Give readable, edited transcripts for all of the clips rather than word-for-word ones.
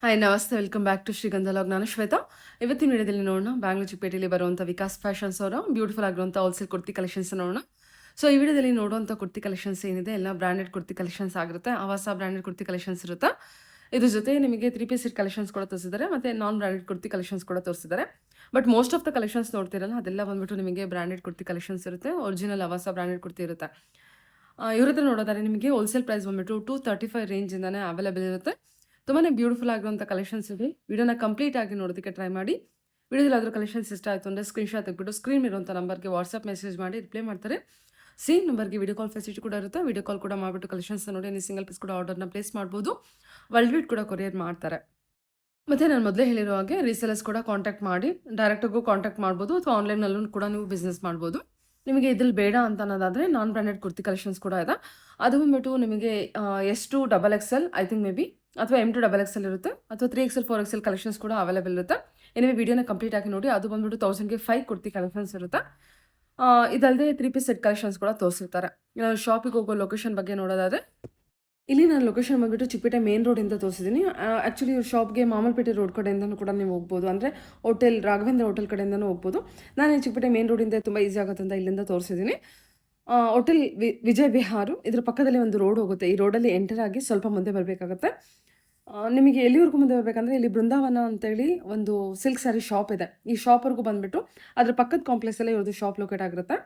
Hi ನಮಸ್ತೆ welcome back to ಶ್ರೀಗಂಧ log. ನಾನು ಶ್ವೇತಾ. ಇವತ್ತಿನ ವಿಡಿಯೋದಲ್ಲಿ ನೋಡೋಣ ಬ್ಯಾಂಗ್ಳೂರ್ ಚಿಕ್ಕಪೇಟೆಯಲ್ಲಿ ಬರುವಂಥ ವಿಕಾಸ್ ಫ್ಯಾಷನ್ಸ್ ಅವರ ಬ್ಯೂಟಿಫುಲ್ ಆಗಿರುವಂಥ ಹೋಲ್ಸೇಲ್ ಕುರ್ತಿ ಕಲೆಕ್ಷನ್ಸ್ ನೋಡೋಣ. ಸೊ ಈ ವಿಡಿಯೋದಲ್ಲಿ ನೋಡುವಂಥ ಕುರ್ತಿ ಕಲೆಕ್ಷನ್ಸ್ ಏನಿದೆ ಎಲ್ಲ ಬ್ರಾಂಡೆಡ್ ಕುರ್ತಿ ಕಲೆಕ್ಷನ್ಸ್ ಆಗಿರುತ್ತೆ. ಆವಾಸ ಬ್ರಾಂಡೆಡ್ ಕುರ್ತಿ ಕಲೆಕ್ಷನ್ಸ್ ಇರುತ್ತೆ. ಇದ್ರ ಜೊತೆ ನಿಮಗೆ 3 ಪೀಸ್ ಸೆಟ್ ಕಲೆಕ್ಷನ್ಸ್ ಕೂಡ ತೋರಿಸಿದ್ದಾರೆ, ಮತ್ತು ನಾನ್ ಬ್ರಾಂಡೆಡ್ ಕುರ್ತಿ ಕಲೆಕ್ಷನ್ಸ್ ಕೂಡ ತೋರಿಸಿದ್ದಾರೆ. But most of the collections ನೋಡ್ತಿರಲ್ಲ ಅದೆಲ್ಲ ಬಂದ್ಬಿಟ್ಟು ನಿಮಗೆ ಬ್ರಾಂಡೆಡ್ ಕುರ್ತಿ ಕಲೆಕ್ಷನ್ಸ್ ಇರುತ್ತೆ. ಒರಿಜಿನಲ್ ಆವಾಸ ಬ್ರಾಂಡೆಡ್ ಕುರ್ತಿ ಇರುತ್ತೆ. ಇವ್ರ ಹತ್ರ ನೋಡೋದಾದ್ರೆ ನಿಮಗೆ ಹೋಲ್ಸೇಲ್ ಪ್ರೈಸ್ ಬಂದ್ಬಿಟ್ಟು 235 ರೇಂಜಿಂದಾನೇ ಅವೈಲೇಬಲ್ ಇರುತ್ತೆ. ತುಂಬಾ ಬ್ಯೂಟಿಫುಲ್ ಆಗಿರುವಂಥ ಕಲೆಕ್ಷನ್ಸ್ ಇದೆ. ವಿಡಿಯೋನ ಕಂಪ್ಲೀಟ್ ಆಗಿ ನೋಡೋದಕ್ಕೆ ಟ್ರೈ ಮಾಡಿ. ವಿಡಿಯೋದಲ್ಲಿ ಆದರೂ ಕಲೆಕ್ಷನ್ಸ್ ಇಷ್ಟ ಆಯಿತು ಅಂದರೆ ಸ್ಕ್ರೀನ್ಶಾಟ್ ತೆಗೆದ್ಬಿಟ್ಟು ಸ್ಕ್ರೀನ್ ಇರುವಂಥ ನಂಬರ್ಗೆ ವಾಟ್ಸಪ್ ಮೆಸೇಜ್ ಮಾಡಿ ರಿಪ್ಲೈ ಮಾಡ್ತಾರೆ. ಸೇಮ್ ನಂಬರ್ಗೆ ವಿಡಿಯೋ ಕಾಲ್ ಫೆಸಿಲಿಟಿ ಕೂಡ ಇರುತ್ತೆ. ವಿಡಿಯೋ ಕಾಲ್ ಕೂಡ ಮಾಡಿಬಿಟ್ಟು ಕಲೆಕ್ಷನ್ಸ್ ನೋಡಿ ನೀವು ಸಿಂಗಲ್ ಪೀಸ್ ಕೂಡ ಆರ್ಡರ್ನ ಪ್ಲೇಸ್ ಮಾಡ್ಬೋದು. ವರ್ಲ್ಡ್ ವೈಡ್ ಕೂಡ ಕೊರಿಯರ್ ಮಾಡ್ತಾರೆ. ಮತ್ತು ನಾನು ಮೊದಲೇ ಹೇಳಿರೋ ಹಾಗೆ ರೀಸೇಲರ್ಸ್ ಕೂಡ ಕಾಂಟ್ಯಾಕ್ಟ್ ಮಾಡಿ ಡೈರೆಕ್ಟಾಗೂ ಕಾಂಟ್ಯಾಕ್ಟ್ ಮಾಡ್ಬೋದು, ಅಥವಾ ಆನ್ಲೈನಲ್ಲೂ ಕೂಡ ನೀವು ಬಿಸ್ನೆಸ್ ಮಾಡ್ಬೋದು. ನಿಮಗೆ ಇದ್ರಲ್ಲಿ ಬೇಡ ಅಂತ ಅನ್ನೋದಾದರೆ ನಾನ್ ಬ್ರ್ಯಾಂಡೆಡ್ ಕುರ್ತಿ ಕಲೆಕ್ಷನ್ಸ್ ಕೂಡ ಇದೆ. ಅದು ಬಂದ್ಬಿಟ್ಟು ನಿಮಗೆ S2XXL I think may be, ಅಥವಾ M2XXL ಇರುತ್ತೆ, ಅಥವಾ 3XL 4XL ಕಲೆಕ್ಷನ್ಸ್ ಕೂಡ ಅವೈಲೇಬಲ್ ಇರುತ್ತೆ. ಏನಿವೆ ವಿಡಿಯೋನ ಕಂಪ್ಲೀಟ್ ಆಗಿ ನೋಡಿ. ಅದು ಬಂದ್ಬಿಟ್ಟು 1000ಗೆ 5 ಕುರ್ತಿ ಕಲೆಕ್ಷನ್ಸ್ ಇರುತ್ತೆ. ಇದಲ್ಲದೆ 3 ಪೀಸ್ ಸೆಟ್ ಕಲೆಕ್ಷನ್ಸ್ ಕೂಡ ತೋರಿಸಿರ್ತಾರೆ. ನಾವು ಶಾಪಿಗೆ ಹೋಗೋ ಲೊಕೇಶನ್ ಬಗ್ಗೆ ನೋಡೋದಾದರೆ ಇಲ್ಲಿ ನಾನು ಲೊಕೇಶನ್ ಬಂದ್ಬಿಟ್ಟು ಚಿಕ್ಕಪೇಟೆ ಮೇನ್ ರೋಡಿಂದ ತೋರಿಸಿದ್ದೀನಿ. ಆ್ಯಕ್ಚುಲಿ ಶಾಪ್ಗೆ ಮಾಮಲ್ಪೇಟೆ ರೋಡ್ ಕಡೆಯಿಂದನೂ ಕೂಡ ನೀವು ಹೋಗ್ಬೋದು, ಅಂದರೆ ಹೋಟೆಲ್ ರಾಘವೇಂದ್ರ ಹೋಟೆಲ್ ಕಡೆಯಿಂದನೂ ಹೋಗ್ಬೋದು. ನಾನು ಚಿಕ್ಕಪೇಟೆ ಮೇನ್ ರೋಡಿಂದ ತುಂಬ ಈಸಿ ಆಗುತ್ತೆ ಅಂತ ಇಲ್ಲಿಂದ ತೋರಿಸಿದ್ದೀನಿ. ಹೋಟೆಲ್ ವಿಜಯ್ ವಿಹಾರು, ಇದ್ರ ಪಕ್ಕದಲ್ಲಿ ಒಂದು ರೋಡ್ ಹೋಗುತ್ತೆ. ಈ ರೋಡಲ್ಲಿ ಎಂಟರ್ ಆಗಿ ಸ್ವಲ್ಪ ಮುಂದೆ ಬರಬೇಕಾಗತ್ತೆ. ನಿಮಗೆ ಎಲ್ಲಿವರೆಗೂ ಮುಂದೆ ಬರಬೇಕಂದ್ರೆ ಇಲ್ಲಿ ಬೃಂದಾವನ ಅಂತೇಳಿ ಒಂದು ಸಿಲ್ಕ್ ಸ್ಯಾರಿ ಶಾಪ್ ಇದೆ. ಈ ಶಾಪ್ವರೆಗೂ ಬಂದುಬಿಟ್ಟು ಅದ್ರ ಪಕ್ಕದ ಕಾಂಪ್ಲೆಕ್ಸಲ್ಲೇ ಇವ್ರದ್ದು ಶಾಪ್ ಲೊಕೇಟ್ ಆಗಿರುತ್ತೆ.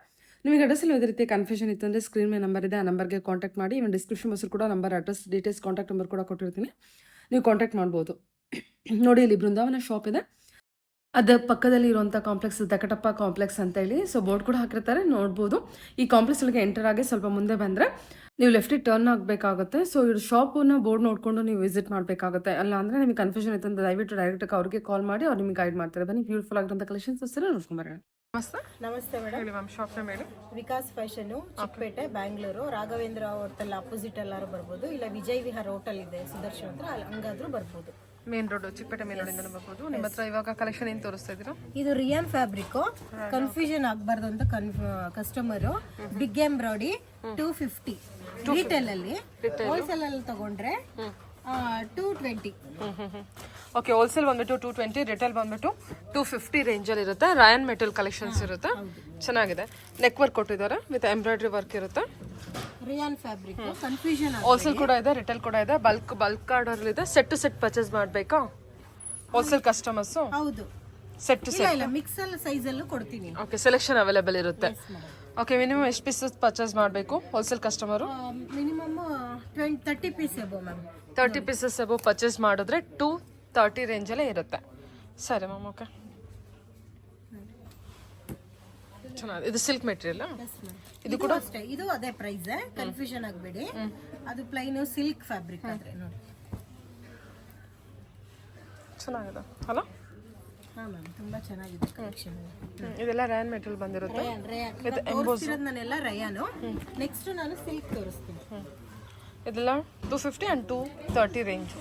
ನಿಮಗೆ ಅಡ್ರೆಸ್ಸಲ್ಲಿ ಯಾವುದೇ ರೀತಿ ಕನ್ಫ್ಯೂಷನ್ ಇತ್ತು ಅಂದರೆ ಸ್ಕ್ರೀನ್ ಮೇಲೆ ನಂಬರ್ ಇದೆ, ಆ ನಂಬರ್ಗೆ ಕಾಂಟ್ಯಾಕ್ಟ್ ಮಾಡಿ. ಇವನ್ ಡಿಸ್ಕ್ರಿಪ್ಷನ್ ಬಾಕ್ಸಲ್ಲಿ ಕೂಡ number, address, details, contact number ಕೂಡ ಕೊಟ್ಟಿರ್ತೀನಿ, ನೀವು ಕಾಂಟ್ಯಾಕ್ಟ್ ಮಾಡ್ಬೋದು. ನೋಡಿ ಇಲ್ಲಿ ಬೃಂದಾವನ ಶಾಪ್ ಇದೆ, ಅದರ ಪಕ್ಕದಲ್ಲಿ ಇರುವಂಥ ಕಾಂಪ್ಲೆಕ್ಸ್ ದಕಟಪ್ಪ ಕಾಂಪ್ಲೆಕ್ಸ್ ಅಂತೇಳಿ ಸೊ ಬೋರ್ಡ್ ಕೂಡ ಹಾಕಿರ್ತಾರೆ, ನೋಡ್ಬೋದು. ಈ ಕಾಂಪ್ಲೆಕ್ಸ್ ಒಳಗೆ ಎಂಟರ್ ಆಗಿ ಸ್ವಲ್ಪ ಮುಂದೆ ಬಂದರೆ ನೀವು ಲೆಫ್ಟಿಗೆ ಟರ್ನ್ ಆಗಬೇಕಾಗುತ್ತೆ. ಸೊ ಇವ್ರ ಶಾಪನ್ನು ಬೋರ್ಡ್ ನೋಡಿಕೊಂಡು ನೀವು ವಿಸಿಟ್ ಮಾಡಬೇಕಾಗುತ್ತೆ. ಅಲ್ಲ ಅಂದರೆ ನಿಮಗೆ ಕನ್ಫ್ಯೂಷನ್ ಇತ್ತು ಅಂತ ದಯವಿಟ್ಟು ಡೈರೆಕ್ಟಾಗಿ ಅವ್ರಿಗೆ ಕಾಲ್ ಮಾಡಿ ಅವ್ರು ನಿಮಗೆ ಗೈಡ್ ಮಾಡ್ತಾರೆ. ಬನ್ನಿ ಬ್ಯೂಟಿಫುಲ್ ಆಗಿರೋಂಥ ಕಲೆಕ್ಷನ್ಸ್ ನೋಡ್ಕೊಂಬರೋಣ. ನಮಸ್ತೆ. ನಮಸ್ತೆ ಮೇಡಮ್. ಹೇಳಿ ಮ್ಯಾಮ್, ಶಾಪ್ ನೇಮ್ ಹೇಳಿ. Vikas fashion, Chikkapete, Bangalore. Raghavendra hotel opposite ಎಲ್ಲಾರು ಬರ್ಬೋದು, ಇಲ್ಲ ವಿಜಯ್ ವಿಹಾರ್ ಹೋಟೆಲ್ ಇದೆ ಸುದರ್ಶನ್ ಹತ್ರ, ಅಲ್ಲಿ ಹಂಗಾದ್ರೂ ಬರ್ಬೋದು. ಮೇನ್ ರೋಡ್ ಚಿಕ್ಕಪೇಟೆ ಮೇನ್ ರೋಡಿಂದ ಬರ್ಬೋದು. ನಿಮ್ಮ ಹತ್ರ ಇವಾಗ ಕಲೆಕ್ಷನ್ ಏನು ತೋರಿಸ್ತಾ ಇದ್ದೀರಾ? ಇದು ರಿಯಾನ್ ಫ್ಯಾಬ್ರಿಕ್, ಕನ್ಫ್ಯೂಷನ್ ಆಗಬಾರ್ದು ಅಂತ ಕಸ್ಟಮರು. ಬಿಗ್ ಎಂಬ್ರಾಯ್ಡಿ 250 ರಿಟೇಲ್ ಅಲ್ಲಿ, ಹೋಲ್ಸೇಲ್ ಅಲ್ಲಿ ತಗೊಂಡ್ರೆ 220. ಓಕೆ, ಹೋಲ್ಸೇಲ್ ಬಂದ್ಬಿಟ್ಟು 220, ರಿಟೇಲ್ ಬಂದ್ಬಿಟ್ಟು 250 ರೇಂಜಲ್ಲಿ ಇರುತ್ತೆ. ರಾಯನ್ ಮೆಟಲ್ ಕಲೆಕ್ಷನ್ಸ್ ಇರುತ್ತೆ, ಚೆನ್ನಾಗಿದೆ. ನೆಕ್ ವರ್ಕ್ ಕೊಟ್ಟಿದ್ದಾರೆ ವಿತ್ ಎಂಬ್ರಾಯ್ಡ್ರಿ ವರ್ಕ್ ಇರುತ್ತೆ. Rayon fabric, confusion. ಹೋಲ್ಸೇಲ್ ಕೂಡ ಇದೆ, ರಿಟೇಲ್ ಕೂಡ ಇದೆ. ಬಲ್ಕ್ ಆರ್ಡರ್ ಇದೆ. ಸೆಟ್ ಟು ಸೆಟ್ ಪರ್ಚೇಸ್ ಮಾಡಬೇಕಾ ಹೋಲ್ಸೇಲ್ ಕಸ್ಟಮರ್ಸ್? ಹೌದು, ಸೆಟ್ ಟು ಸೆಟ್. ಇಲ್ಲ ಮಿಕ್ಸ್ ಸೈಜ್ ಅಲ್ಲೂ ಕೊಡ್ತೀನಿ. ಓಕೆ, ಸೆಲೆಕ್ಷನ್ ಅವೈಲೇಬಲ್ ಇರುತ್ತೆ. ಓಕೆ, ಮಿನಿಮಮ್ ಎಷ್ಟು ಪೀಸಸ್ ಪರ್ಚೇಸ್ ಮಾಡಬೇಕು wholesale customer? Minimum 30 piece above ma'am. 30 pieces above purchase ಮಾಡಿದ್ರೆ 230 ರೇಂಜಲ್ಲೇ ಇರುತ್ತೆ. ಸರಿ ಮ್ಯಾಮ್, ಓಕೆ. ಚೆನ್ನಾಗಿದೆ. ಇದು ಸಿಲ್ಕ್ ಮೆಟೀರಿಯಲ್. ಇದು ಕೂಡ ಅಷ್ಟೇ, ಇದು ಅದೇ ಪ್ರೈಸ್, ಕನ್ಫ್ಯೂಷನ್ ಆಗಬೇಡಿ. ಅದು ಪ್ಲೈನ್ ಸಿಲ್ಕ್ ಫ್ಯಾಬ್ರಿಕ್ ಆದ್ರೆ ನೋಡಿ. ಚೆನ್ನಾಗಿದೆ ಅಲ್ಲ? ಹಾ ಮ್ಯಾಮ್, ತುಂಬಾ ಚೆನ್ನಾಗಿದೆ ಕಲೆಕ್ಷನ್. ಇದೆಲ್ಲ ರಯಾನ್ ಮೆಟೀರಿಯಲ್ ಬಂದಿರುತ್ತೆ. ನಾನೆಲ್ಲ ರಯಾನು. ನೆಕ್ಸ್ಟ್ ನಾನು ಸಿಲ್ಕ್ ತೋರಿಸ್ತೀನಿ. ಇದೆಲ್ಲ 250 ಆ್ಯಂಡ್ 230 ರೇಂಜ್.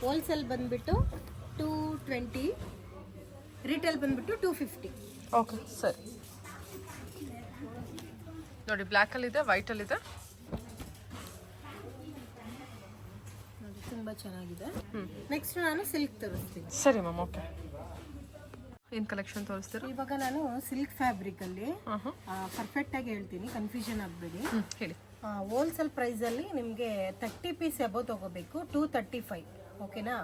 ಹೋಲ್ಸೇಲ್ ಬಂದ್ಬಿಟ್ಟು 220, ರಿಟೇಲ್ ಬಂದ್ಬಿಟ್ಟು 250. ಓಕೆ, ಸರಿ. ನೋಡಿ, ಬ್ಲ್ಯಾಕಲ್ಲಿದೆ, ವೈಟಲ್ಲಿದೆ. ತುಂಬಾ ಚೆನ್ನಾಗಿದೆ. ನೆಕ್ಸ್ಟ್ ನಾನು ಸಿಲ್ಕ್ ತೋರಿಸ್ತೀನಿ. ಸರಿ ಮ್ಯಾಮ್, ಓಕೆ. ಏನು ಕಲೆಕ್ಷನ್ ತೋರಿಸ್ತೀರಾ? ಇವಾಗ ನಾನು ಸಿಲ್ಕ್ ಫ್ಯಾಬ್ರಿಕ್ ಅಲ್ಲಿ ಪರ್ಫೆಕ್ಟ್ ಆಗಿ ಹೇಳ್ತೀನಿ, ಕನ್ಫ್ಯೂಷನ್ ಆಗಬೇಡಿ. ಹೇಳಿ. ಹೋಲ್ಸೇಲ್ ಪ್ರೈಸ್ ಅಲ್ಲಿ ನಿಮಗೆ 30 ಪೀಸ್ ಎಬೋ ತಗೋಬೇಕು, 235. ಓಕೆನಾ?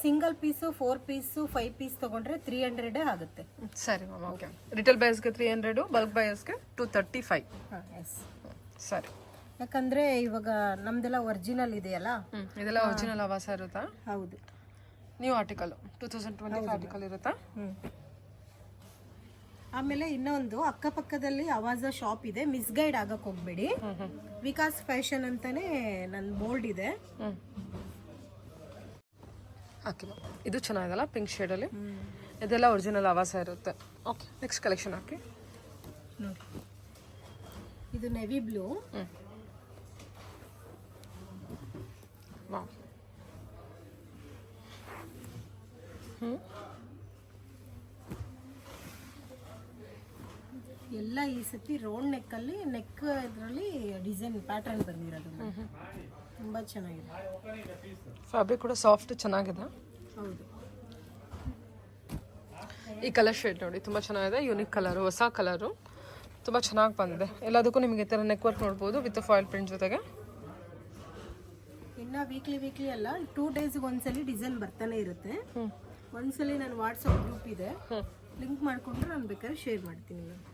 ಸಿಂಗಲ್ ಪೀಸು 4 ಪೀಸು 5 ಪೀಸ್ ತಗೊಂಡ್ರೆ 300 ಆಗುತ್ತೆ. ಸರಿ ಮ್ಯಾಮ್, ಓಕೆ. ರಿಟೇಲ್ ಬಯರ್ಸ್ಗೆ 300, ಬಲ್ಕ್ ಬಯರ್ಸ್ಗೆ 235. ಎಸ್, ಸರಿ. ಯಾಕಂದ್ರೆ ಇವಾಗ ನಮ್ದೆಲ್ಲ ಒರಿಜಿನಲ್ ಇದೆಯಲ್ಲ. ಇದೆಲ್ಲ ಒರಿಜಿನಲ್ ಆವಾಸ ಇರುತ್ತಾ? ಹೌದು. ನ್ಯೂ ಆರ್ಟಿಕಲ್ 2020 ಆರ್ಟಿಕಲ್ ಇರುತ್ತಾ? ಆಮೇಲೆ ಇನ್ನೊಂದು ಅಕ್ಕಪಕ್ಕದಲ್ಲಿ ಆವಾಜ ಶಾಪ್ ಇದೆ, ಮಿಸ್ಗೈಡ್ ಆಗಕ್ಕೆ ಹೋಗ್ಬೇಡಿ. ವಿಕಾಸ್ ಫ್ಯಾಷನ್ ಅಂತಾನೆ ನನ್ನ ಬೋರ್ಡ್ ಇದೆ. ಹಾಕಿ ಮ್ಯಾಮ್, ಇದು ಚೆನ್ನಾಗಿದಲ್ಲ ಪಿಂಕ್ ಶೇಡಲ್ಲಿ. ಇದೆಲ್ಲ ಒರಿಜಿನಲ್ ಆವಾಸ ಇರುತ್ತೆ. ಓಕೆ, ನೆಕ್ಸ್ಟ್ ಕಲೆಕ್ಷನ್ ಹಾಕಿ ನೋಡಿ. ಇದು ನೆವಿ ಬ್ಲೂ. ವಾವ್. ಎಲ್ಲ ಈ ಸತಿ ರೌಂಡ್ ನೆಕ್ ಅಲ್ಲಿ, ನೆಕ್ ಇದರಲ್ಲಿ ಡಿಸೈನ್ ಪ್ಯಾಟರ್ನ್ ಬಂದಿರೋದು. ತುಂಬ ಚೆನ್ನಾಗಿದೆ. ಫ್ಯಾಬ್ರಿಕ್ ಕೂಡ ಸಾಫ್ಟ್ ಚೆನ್ನಾಗಿದೆ. ಹೌದು. ಈ ಕಲರ್ ಶೇಡ್ ನೋಡಿ ತುಂಬ ಚೆನ್ನಾಗಿದೆ, ಯೂನಿಕ್ ಕಲರು, ಹೊಸ ಕಲರು, ತುಂಬ ಚೆನ್ನಾಗಿ ಬಂದಿದೆ. ಎಲ್ಲದಕ್ಕೂ ನಿಮಗೆ ಈ ಥರ ನೆಕ್ ವರ್ಕ್ ನೋಡ್ಬೋದು ವಿತ್ ಫಾಯಿಲ್ ಪ್ರಿಂಟ್ ಜೊತೆಗೆ. ಇನ್ನು ವೀಕ್ಲಿ ಅಲ್ಲ, 2 ಡೇಸ್ಗೆ ಒಂದ್ಸಲಿ ಡಿಸೈನ್ ಬರ್ತಾನೆ ಇರುತ್ತೆ. ಒಂದ್ಸಲಿ ನಾನು ವಾಟ್ಸಪ್ ಗ್ರೂಪ್ ಇದೆ, ಲಿಂಕ್ ಮಾಡಿಕೊಂಡ್ರೆ ನಾನು ಬೇಕಾದ್ರೆ ಶೇರ್ ಮಾಡ್ತೀನಿ ನಾನು.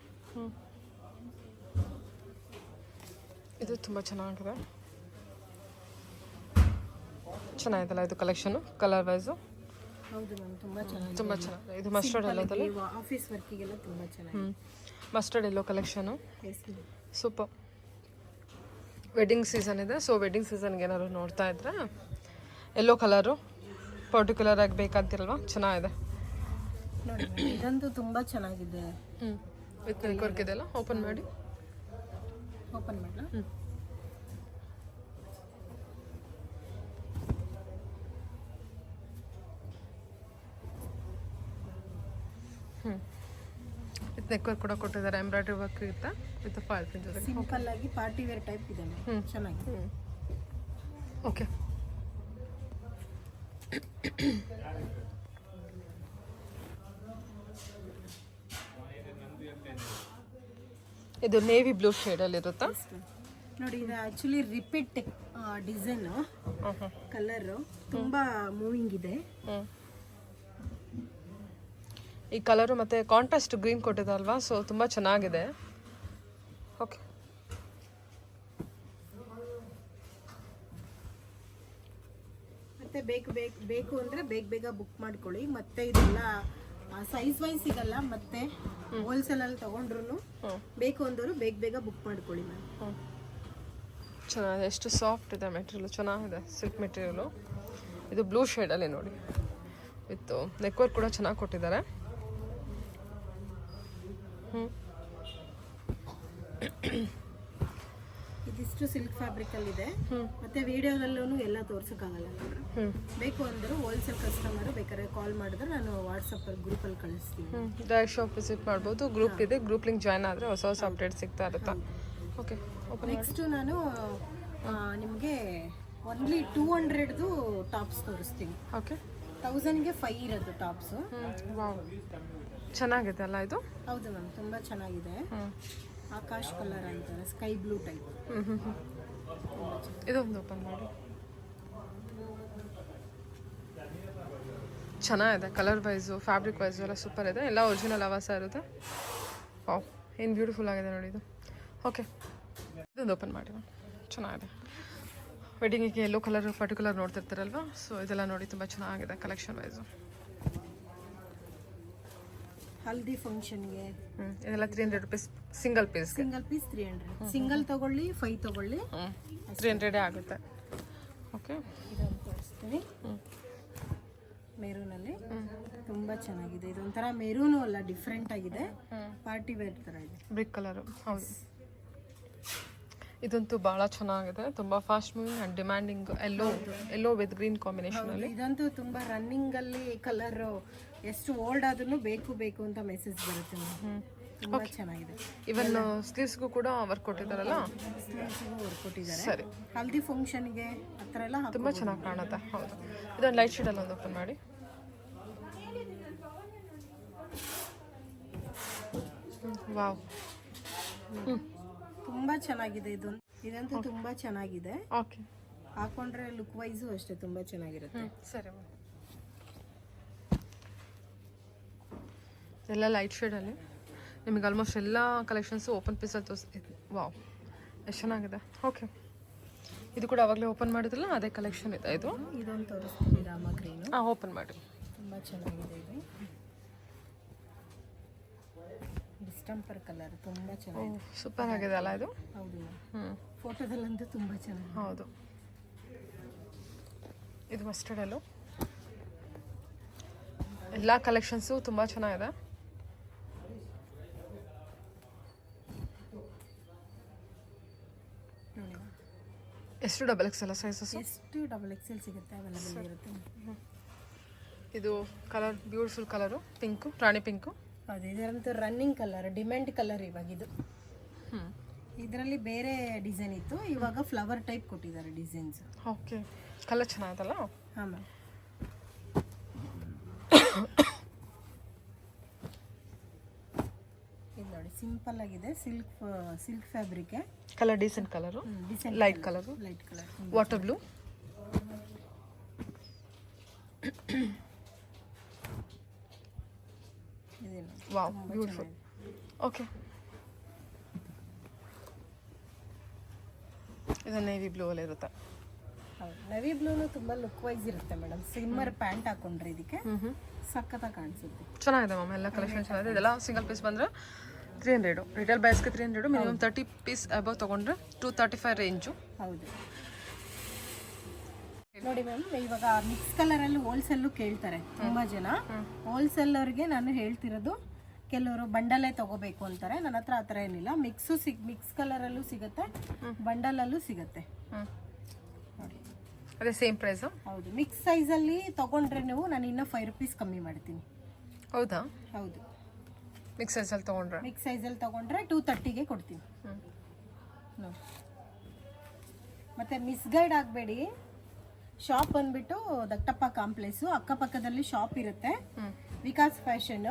ಇದು ತುಂಬ ಚೆನ್ನಾಗಿದೆ, ಚೆನ್ನಾಗಿದೆಲ್ಲ ಇದು ಕಲೆಕ್ಷನು ಕಲರ್ ವೈಸು. ಹೌದು ಮ್ಯಾಮ್, ತುಂಬ ಚೆನ್ನಾಗಿದೆ. ತುಂಬ ಚೆನ್ನಾಗಿದೆ. ಇದು ಮಸ್ಟರ್ಡ್ ಎಲ್ಲೋದಲ್ಲಿ ಆಫೀಸ್ ವರ್ಕಿಗೆಲ್ಲ ತುಂಬ ಚೆನ್ನಾಗಿದೆ. ಮಸ್ಟರ್ಡ್ ಎಲ್ಲೋ collection yes ma'am. Super. Wedding season ಇದೆ, ಸೊ ವೆಡ್ಡಿಂಗ್ ಸೀಸನ್ಗೆ ಏನಾದ್ರು ನೋಡ್ತಾ ಇದ್ರೆ ಎಲ್ಲೋ ಕಲರು ಪರ್ಟಿಕ್ಯುಲರ್ ಆಗಿ ಬೇಕಂತಿರಲ್ವಾ, ಚೆನ್ನಾಗಿದೆ ನೋಡಿ ma'am, ಇದಂತೂ ತುಂಬ ಚೆನ್ನಾಗಿದೆ. ವಿತ್ ನೆಕ್ ವರ್ಕ್ ಇದೆಲ್ಲ. ಓಪನ್ ಮಾಡಿ, ಓಪನ್ ಮಾಡಲಾ? ವಿತ್ ನೆಕ್ ವರ್ಕ್ ಕೂಡ ಕೊಟ್ಟಿದ್ದಾರೆ, ಎಂಬ್ರಾಯ್ಡ್ರಿ ವರ್ಕ್ ಇರುತ್ತೆ ವಿತ್ ಫಾಯಿಲ್ ಪ್ರಿಂಟ್ ಜೊತೆಗೆ. ಸಿಂಪಲ್ ಆಗಿ ಪಾರ್ಟಿ ವೇರ್ ಟೈಪ್ ಇದೆ ಮ್ಯಾಮ್, ಚೆನ್ನಾಗಿದೆ. ಓಕೆ. ಇದು ನೇವಿ ಬ್ಲೂ ಶೇಡಲ್ಲಿ ಇರುತ್ತಾ? ನೋಡಿ, ಇದು ಆಕ್ಚುಲಿ ರಿಪೀಟ್ ಡಿಸೈನ್, ಕಲರು ತುಂಬ ಮೂವಿಂಗ್ ಇದೆ. ಈ ಕಲರು ಮತ್ತು ಕಾಂಟ್ರಾಸ್ಟ್ ಗ್ರೀನ್ ಕೊಟ್ಟಿದ್ದಲ್ವಾ, ಸೊ ತುಂಬ ಚೆನ್ನಾಗಿದೆ. ಓಕೆ. ಮತ್ತೆ ಬೇಕು ಅಂದರೆ ಬೇಗ ಬುಕ್ ಮಾಡ್ಕೊಳ್ಳಿ. ಮತ್ತೆ ಇದೆಲ್ಲ ಸೈಜ್ ವೈಸ್ ಸಿಗಲ್ಲ, ಮತ್ತೆ ಹೋಲ್ಸೇಲಲ್ಲಿ ತೊಗೊಂಡ್ರು ಬೇಕು ಅಂದವರು ಬೇಗ ಬುಕ್ ಮಾಡ್ಕೊಳ್ಳಿ ಮ್ಯಾಮ್. ಚೆನ್ನಾಗಿದೆ, ಎಷ್ಟು ಸಾಫ್ಟ್ ಇದೆ ಮೆಟೀರಿಯಲು, ಚೆನ್ನಾಗಿದೆ ಸಿಲ್ಕ್ ಮೆಟೀರಿಯಲು. ಇದು ಬ್ಲೂ ಶೇಡಲ್ಲಿ ನೋಡಿ, ವಿತ್ ನೆಕ್ ವರ್ಕ್ ಕೂಡ ಚೆನ್ನಾಗಿ ಕೊಟ್ಟಿದ್ದಾರೆ. ಇದಿಷ್ಟು ಸಿಲ್ಕ್ ಫ್ಯಾಬ್ರಿಕ್ ಅಲ್ಲಿ ಇದೆ. ಮತ್ತೆ ವಿಡಿಯೋದಲ್ಲೂ ಎಲ್ಲ ತೋರ್ಸಕ್ಕಾಗಲ್ಲ. ಬೇಕು ಅಂದ್ರು ಹೋಲ್ಸೇಲ್ ಕಸ್ಟಮರ್ ಬೇಕಾದ್ರೆ ಕಾಲ್ ಮಾಡಿದ್ರೆ ನಾನು ವಾಟ್ಸಪ್ ಗ್ರೂಪ್ ಅಲ್ಲಿ ಕಳಿಸ್ತೀನಿ. ಡೈರೆಕ್ಟ್ ಶಾಪ್ ವಿಸಿಟ್ ಮಾಡ್ಬೋದು, ಗ್ರೂಪ್ ಇದೆ, ಗ್ರೂಪ್ ಲಿಂಕ್ ಜಾಯ್ನ್ ಆದರೆ ಹೊಸ ಅಪ್ಡೇಟ್ ಸಿಗ್ತಾ ಇರುತ್ತೆ. ಓಕೆ. ನೆಕ್ಸ್ಟ್ ನಾನು ನಿಮಗೆ ಓನ್ಲಿ 200ದು ಟಾಪ್ಸ್ ತೋರಿಸ್ತೀನಿ. ಓಕೆ. 1000ಗೆ 5 ಇರೋದು ಟಾಪ್ಸು. ವಾವ್, ಚೆನ್ನಾಗಿದೆ ಅಲ್ಲ ಇದು? ಹೌದು ಮ್ಯಾಮ್, ತುಂಬ ಚೆನ್ನಾಗಿದೆ. ಆಕಾಶ್ ಕಲರ್ ಅಂತಾರೆ, ಸ್ಕೈ ಬ್ಲೂ ಟೈಪ್. ಇದೊಂದು ಓಪನ್ ಮಾಡಿ. ಚೆನ್ನಾಗಿದೆ, ಕಲರ್ ವೈಸು ಫ್ಯಾಬ್ರಿಕ್ ವೈಸು ಎಲ್ಲ ಸೂಪರ್ ಇದೆ. ಎಲ್ಲ ಒರಿಜಿನಲ್ ಆವಾಸ ಇರುತ್ತೆ. ವಾವ್, ಏನು ಬ್ಯೂಟಿಫುಲ್ ಆಗಿದೆ ನೋಡಿ ಇದು. ಓಕೆ, ಇದೊಂದು ಓಪನ್ ಮಾಡಿ. ಚೆನ್ನಾಗಿದೆ. ವೆಡ್ಡಿಂಗಿಗೆ ಎಲ್ಲೋ ಕಲರ್ ಪರ್ಟಿಕ್ಯುಲರ್ ನೋಡ್ತಿರ್ತಾರಲ್ವ, ಸೊ ಇದೆಲ್ಲ ನೋಡಿ ತುಂಬ ಚೆನ್ನಾಗಿದೆ ಕಲೆಕ್ಷನ್ ವೈಸು. ಹಲ್ದಿ ಫಂಕ್ಷನ್ಗೆ ಇದೆಲ್ಲ 300 rupees single piece. Single piece 300. Single ತಗೊಳ್ಳಿ 5 ತಗೊಳ್ಳಿ 300 ಆಗುತ್ತೆ. ಓಕೆ. ಇದೊಂದು ತೋರಿಸ್ತೀನಿ, ಮೆರೂನಲ್ಲಿ ತುಂಬ ಚೆನ್ನಾಗಿದೆ. ಇದೊಂಥರ ಮೆರೂನು ಅಲ್ಲ, ಡಿಫ್ರೆಂಟ್ ಆಗಿದೆ, ಪಾರ್ಟಿ ವೇರ್ ಥರ ಇದೆ. Brick colour. ಹೌದು, ಇದಂತೂ ಭಾಳ ಚೆನ್ನಾಗಿದೆ, ತುಂಬ fast moving and demanding. Yellow with green ಕಾಂಬಿನೇಷನಲ್ಲಿ. ಇದಂತೂ ತುಂಬ ರನ್ನಿಂಗಲ್ಲಿ ಕಲರು, ಎಷ್ಟು ಓಲ್ಡ್ ಆದ್ರೂ ಬೇಕು ಅಂತ ಮೆಸೇಜ್ ಬರುತ್ತೆ. ತುಂಬ ಚೆನ್ನಾಗಿದೆ. ಇವನ್ ಸ್ಲೀವ್ಸ್ಗೂ ಕೂಡ ವರ್ಕ್ ಕೊಟ್ಟಿದ್ದಾರಲ್ಲ, ಸ್ಲೀವ್ಸ್ಗೂ ವರ್ಕ್ ಕೊಟ್ಟಿದ್ದಾರೆ. ಸರಿ. ಹಲ್ದಿ ಫಂಕ್ಷನ್ಗೆ ಆ ಥರ ಎಲ್ಲ ತುಂಬ ಚೆನ್ನಾಗಿ ಕಾಣುತ್ತೆ. ಹೌದು, ಇದೊಂದು ಲೈಟ್ ಶೇಡಲ್ಲಿ ಒಂದು ಓಪನ್ ಮಾಡಿ. ವಾವ್, ತುಂಬ ಚೆನ್ನಾಗಿದೆ. ಇದಂತೂ ತುಂಬ ಚೆನ್ನಾಗಿದೆ. ಓಕೆ. ಹಾಕೊಂಡ್ರೆ ಲುಕ್ ವೈಸು ಅಷ್ಟೇ ತುಂಬ ಚೆನ್ನಾಗಿರುತ್ತೆ. ಸರಿ. ಎಲ್ಲ ಲೈಟ್ ಶೇಡಲ್ಲಿ ನಿಮಗೆ ಆಲ್ಮೋಸ್ಟ್ ಎಲ್ಲ ಕಲೆಕ್ಷನ್ಸು ಓಪನ್ ಪೀಸಲ್ಲಿ ತೋರಿಸ್ತಿದ್ವಿ. ವಾವ್, ಎಷ್ಟು ಚೆನ್ನಾಗಿದೆ. ಓಕೆ, ಇದು ಕೂಡ ಆವಾಗಲೇ ಓಪನ್ ಮಾಡಿದ್ರಲ್ಲ ಅದೇ ಕಲೆಕ್ಷನ್ ಇದೆ. ಇದೊಂದು ತೋರಿಸ್ತೀನಿ, ರಾಮ ಗ್ರೀನು. ಓಪನ್ ಮಾಡಿ. ತುಂಬ ಚೆನ್ನಾಗಿದೆ. ಇದು ಡಿಸ್ಟಂಪರ್ ಕಲರ್, ತುಂಬ ಚೆನ್ನಾಗಿದೆ. ಸೂಪರ್ ಆಗಿದೆ ಅಲ್ಲ ಇದು? ಹೌದು, ಫೋಟೋದಲ್ಲಂತೂ ತುಂಬ ಚೆನ್ನಾಗಿದೆ. ಹೌದು. ಇದು ಮಸ್ಟರ್ಡಲ್ಲೂ ಎಲ್ಲ ಕಲೆಕ್ಷನ್ಸು ತುಂಬ ಚೆನ್ನಾಗಿದೆ. ಎಷ್ಟು ಡಬಲ್ ಎಕ್ಸೆಲ್ ಸೈಜಸ್? ಎಷ್ಟು ಡಬಲ್ ಎಕ್ಸೆಲ್ ಸಿಗುತ್ತೆ, ಅವೈಲೇಬಲ್ ಇರುತ್ತೆ. ಇದು ಕಲರ್ ಬ್ಯೂಟಿಫುಲ್ ಕಲರು, ಪಿಂಕು, ರಾಣಿ ಪಿಂಕು. ಹೌದು, ಇದರಂತೂ ರನ್ನಿಂಗ್ ಕಲರ್, ಡಿಮ್ಯಾಂಡ್ ಕಲರ್ ಇವಾಗ ಇದು. ಇದರಲ್ಲಿ ಬೇರೆ ಡಿಸೈನ್ ಇತ್ತು, ಇವಾಗ ಫ್ಲವರ್ ಟೈಪ್ ಕೊಟ್ಟಿದ್ದಾರೆ ಡಿಸೈನ್ಸ್. ಓಕೆ, ಕಲರ್ ಚೆನ್ನಾಗಿದಲ್ಲ. ಹಾಂ ಮ್ಯಾಮ್. ಇದು ನೋಡಿ ಸಿಂಪಲ್ ಆಗಿದೆ, silk fabric. Colour decent colour, light colour, light colour, water blue. ಇದೇನು ವಾವ್, ಬ್ಯೂಟಿಫುಲ್. ಓಕೆ, ಇದು ನೇವಿ ಬ್ಲೂ ಅಲ್ಲಿ ಇರುತ್ತೆ. ಹೌದು, ನವಿ ಬ್ಲೂನು ತುಂಬಾ ಲುಕ್ ವೈಸ್ ಇರುತ್ತೆ ಮೇಡಮ್. ಸಿಮ್ಮರ್ ಪ್ಯಾಂಟ್ ಹಾಕೊಂಡ್ರೆ ಇದಕ್ಕೆ ಸಖತ್ತಾಗಿ ಕಾಣಿಸುತ್ತೆ. ಚೆನ್ನಾಗಿದೆ ಮ್ಯಾಮ್, ಎಲ್ಲ ಕಲೆಕ್ಷನ್ ಚೆನ್ನಾಗಿದೆ. ಇದೆಲ್ಲ ಸಿಂಗಲ್ ಪೀಸ್ ಬಂದರೆ 300, ರಿಟೇಲ್ ಪ್ರೈಸ್ಗೆ 300, ಮಿನಿಮಮ್ 30 ಪೀಸ್ ಅಬೌವ್ ತೊಗೊಂಡ್ರೆ 235 ರೇಂಜು. ಹೌದು ನೋಡಿ ಮ್ಯಾಮ್, ಇವಾಗ ಮಿಕ್ಸ್ ಕಲರಲ್ಲಿ ಹೋಲ್ಸೇಲು ಕೇಳ್ತಾರೆ ತುಂಬಾ ಜನ. ಹೋಲ್ಸೇಲರ್ಗೆ ನಾನು ಹೇಳ್ತಿರೋದು, ಕೆಲವರು ಬಂಡಲೇ ತಗೋಬೇಕು ಅಂತಾರೆ. ನನ್ನ ಹತ್ರ ಆ ಥರ ಏನಿಲ್ಲ, ಮಿಕ್ಸ್ ಕಲರಲ್ಲೂ ಸಿಗುತ್ತೆ, ಬಂಡಲಲ್ಲೂ ಸಿಗುತ್ತೆ ನೋಡಿ. ಅದೇ ಸೇಮ್ ಪ್ರೈಸು. ಹೌದು, ಮಿಕ್ಸ್ ಸೈಜಲ್ಲಿ ತಗೊಂಡ್ರೆ ನೀವು ನಾನು ಇನ್ನೂ 5 ರೂಪೀಸ್ ಕಮ್ಮಿ ಮಾಡ್ತೀನಿ. ಹೌದಾ? ಹೌದು, ಮಿಕ್ಸ್ ಸೈಜಲ್ಲಿ ತೊಗೊಂಡ್ರೆ ಮಿಕ್ಸ್ ಸೈಜಲ್ಲಿ ತಗೊಂಡ್ರೆ 230ಗೆ ಕೊಡ್ತೀನಿ ನೋಡಿ. ಮತ್ತೆ ಮಿಸ್ಗೈಡ್ ಆಗಬೇಡಿ, ಶಾಪ್ ಬಂದ್ಬಿಟ್ಟು ದಟ್ಟಪ್ಪ ಕಾಂಪ್ಲೆಕ್ಸು, ಅಕ್ಕಪಕ್ಕದಲ್ಲಿ ಶಾಪ್ ಇರುತ್ತೆ, ವಿಕಾಸ್ ಫ್ಯಾಷನ್.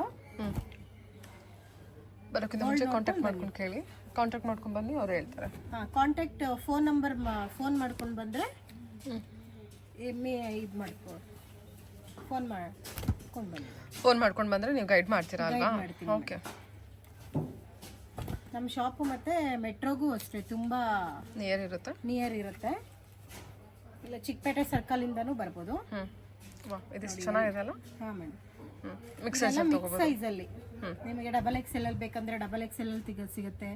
ಬರೋಕ್ಕಿಂತ ಮುಂಚೆ ಕಾಂಟ್ಯಾಕ್ಟ್ ಮಾಡ್ಕೊಂಡು ಕೇಳಿ, ಕಾಂಟ್ಯಾಕ್ಟ್ ಮಾಡ್ಕೊಂಡು ಬನ್ನಿ, ಅವ್ರು ಹೇಳ್ತಾರೆ. ಹಾಂ, ಕಾಂಟ್ಯಾಕ್ಟ್ ಫೋನ್ ನಂಬರ್ ಫೋನ್ ಮಾಡ್ಕೊಂಡು ಬಂದರೆ ಇದು ಮಾಡ್ಕೊ ಫೋನ್ ಮಾಡ್ಕೊಂಡು ಬನ್ನಿ. ಫೋನ್ ಮಾಡ್ಕೊಂಡು ಬಂದರೆ ನೀವು ಗೈಡ್ ಮಾಡ್ತೀರಾ ಅಲ್ವಾ? ಮಾಡ್ತೀನಿ. ಓಕೆ. ನಮ್ಮ ಶಾಪು ಮತ್ತು ಮೆಟ್ರೋಗೂ ಅಷ್ಟೇ ತುಂಬ ನಿಯರ್ ಇರುತ್ತೆ. ನಿಯರ್ ಇರುತ್ತೆ, ಇಲ್ಲ ಚಿಕ್ಕಪೇಟೆ ಸರ್ಕಲಿಂದನೂ ಬರ್ಬೋದು. ವಾ, ಇದಿಷ್ಟು ಚೆನ್ನಾಗಿದೆ ಅಲ್ಲ? ಹಾಂ ಮೇಡಮ್. ಮಿಕ್ಸ್ ಮಿಕ್ಸ್ ಸೈಜಲ್ಲಿ ನಿಮಗೆ ಡಬಲ್ XL ಅಲ್ಲಿ ಬೇಕಂದ್ರೆ ಡಬಲ್ XL ಅಲ್ಲಿ ಸಿಗುತ್ತೆ,